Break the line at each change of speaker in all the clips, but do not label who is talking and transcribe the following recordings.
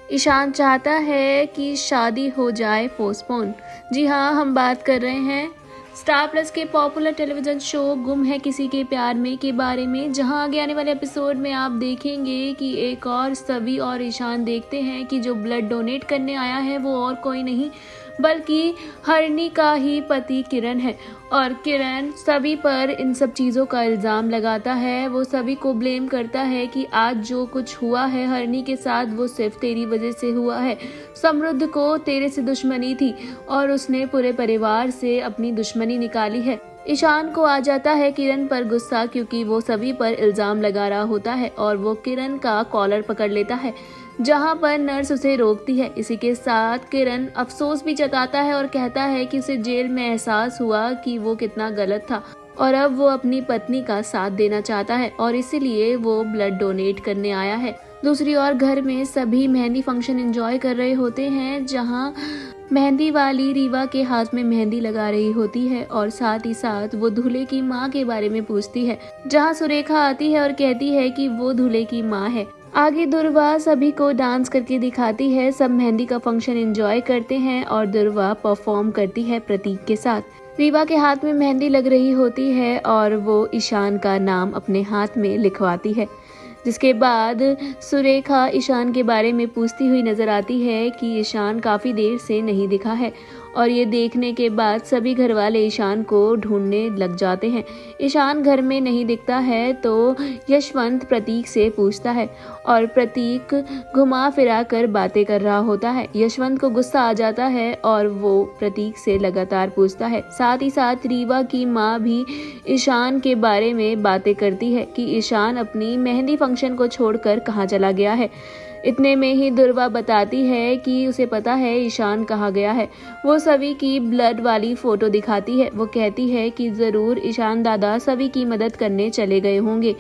ईशान चाहता है कि शादी हो जाए पोस्टपोन। जी हाँ, हम बात कर रहे हैं स्टार प्लस के पॉपुलर टेलीविजन शो गुम है किसी के प्यार में के बारे में, जहां आगे आने वाले एपिसोड में आप देखेंगे कि एक और सवी और ईशान देखते हैं कि जो ब्लड डोनेट करने आया है वो और कोई नहीं बल्कि हरणी का ही पति किरण है। और किरण सभी पर इन सब चीज़ों का इल्ज़ाम लगाता है, वो सभी को ब्लेम करता है कि आज जो कुछ हुआ है हरणी के साथ वो सिर्फ तेरी वजह से हुआ है। समृद्ध को तेरे से दुश्मनी थी और उसने पूरे परिवार से अपनी दुश्मनी निकाली है। ईशान को आ जाता है किरण पर गुस्सा, क्योंकि वो सभी पर इल्ज़ाम लगा रहा होता है और वो किरण का कॉलर पकड़ लेता है, जहां पर नर्स उसे रोकती है। इसी के साथ किरण अफसोस भी जताता है और कहता है कि उसे जेल में एहसास हुआ कि वो कितना गलत था और अब वो अपनी पत्नी का साथ देना चाहता है और इसीलिए वो ब्लड डोनेट करने आया है। दूसरी ओर घर में सभी मेहंदी फंक्शन एंजॉय कर रहे होते हैं, जहां मेहंदी वाली रीवा के हाथ में मेहंदी लगा रही होती है और साथ ही साथ वो दूल्हे की माँ के बारे में पूछती है, जहां सुरेखा आती है और कहती है कि वो दूल्हे की माँ है। आगे दुर्वा सभी को डांस करके दिखाती है। सब मेहंदी का फंक्शन एंजॉय करते हैं और दुर्वा परफॉर्म करती है प्रतीक के साथ। रीवा के हाथ में मेहंदी लग रही होती है और वो ईशान का नाम अपने हाथ में लिखवाती है, जिसके बाद सुरेखा ईशान के बारे में पूछती हुई नजर आती है कि ईशान काफ़ी देर से नहीं दिखा है और ये देखने के बाद सभी घर वाले ईशान को ढूंढने लग जाते हैं। ईशान घर में नहीं दिखता है तो यशवंत प्रतीक से पूछता है और प्रतीक घुमा फिरा कर बातें कर रहा होता है। यशवंत को गुस्सा आ जाता है और वो प्रतीक से लगातार पूछता है। साथ ही साथ रीवा की माँ भी ईशान के बारे में बातें करती है कि ईशान अपनी मेहंदी फंक्शन को छोड़कर कहाँ चला गया है। इतने में ही दुर्वा बताती है कि उसे पता है ईशान कहाँ गया है। वो सभी की ब्लड वाली फोटो दिखाती है। वो कहती है कि ज़रूर ईशान दादा सभी की मदद करने चले गए होंगे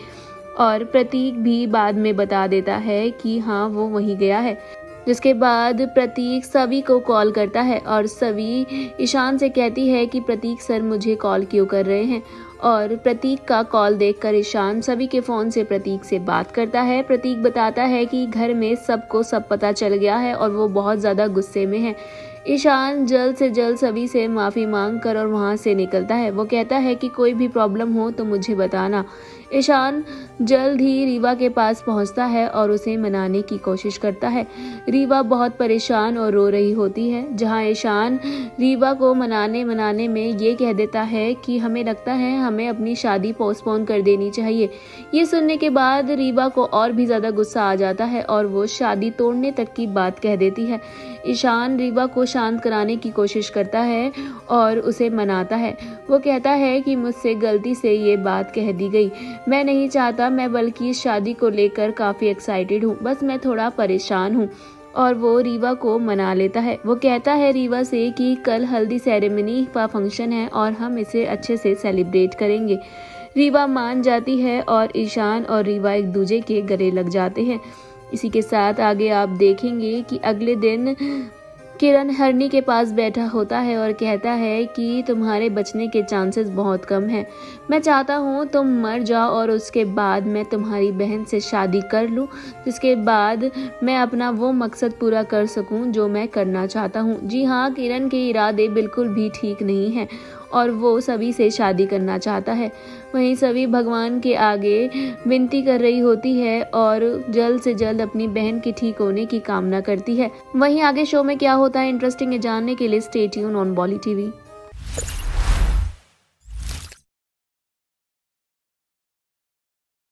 और प्रतीक भी बाद में बता देता है कि हाँ वो वहीं गया है। जिसके बाद प्रतीक सवी को कॉल करता है और सवी ईशान से कहती है कि प्रतीक सर मुझे कॉल क्यों कर रहे हैं, और प्रतीक का कॉल देखकर ईशान सभी के फ़ोन से प्रतीक से बात करता है। प्रतीक बताता है कि घर में सबको सब पता चल गया है और वो बहुत ज़्यादा गुस्से में है। ईशान जल्द से जल्द सभी से माफ़ी मांग कर और वहाँ से निकलता है। वो कहता है कि कोई भी प्रॉब्लम हो तो मुझे बताना। ईशान जल्द ही रीवा के पास पहुंचता है और उसे मनाने की कोशिश करता है। रीवा बहुत परेशान और रो रही होती है, जहां ईशान रीवा को मनाने में ये कह देता है कि हमें लगता है हमें अपनी शादी पोस्टपोन कर देनी चाहिए। ये सुनने के बाद रीवा को और भी ज़्यादा गुस्सा आ जाता है और वो शादी तोड़ने तक की बात कह देती है। ईशान रीवा को शांत कराने की कोशिश करता है और उसे मनाता है। वो कहता है कि मुझसे गलती से ये बात कह दी गई, मैं नहीं चाहता, मैं बल्कि इस शादी को लेकर काफ़ी एक्साइटेड हूँ, बस मैं थोड़ा परेशान हूँ। और वो रीवा को मना लेता है। वो कहता है रीवा से कि कल हल्दी सेरेमनी का फंक्शन है और हम इसे अच्छे से सेलिब्रेट करेंगे। रीवा मान जाती है और ईशान और रीवा एक दूसरे के गले लग जाते हैं। इसी के साथ आगे आप देखेंगे कि अगले दिन किरण हरणी के पास बैठा होता है और कहता है कि तुम्हारे बचने के चांसेस बहुत कम हैं। मैं चाहता हूँ तुम मर जाओ और उसके बाद मैं तुम्हारी बहन से शादी कर लूँ, जिसके बाद मैं अपना वो मकसद पूरा कर सकूँ जो मैं करना चाहता हूँ। जी हाँ, किरण के इरादे बिल्कुल भी ठीक नहीं हैं और वो सभी से शादी करना चाहता है। वहीं सभी भगवान के आगे विनती कर रही होती है और जल्द से जल्द अपनी बहन के ठीक होने की कामना करती है। वहीं आगे शो में क्या होता है इंटरेस्टिंग है जानने के लिए stay tune on volley TV.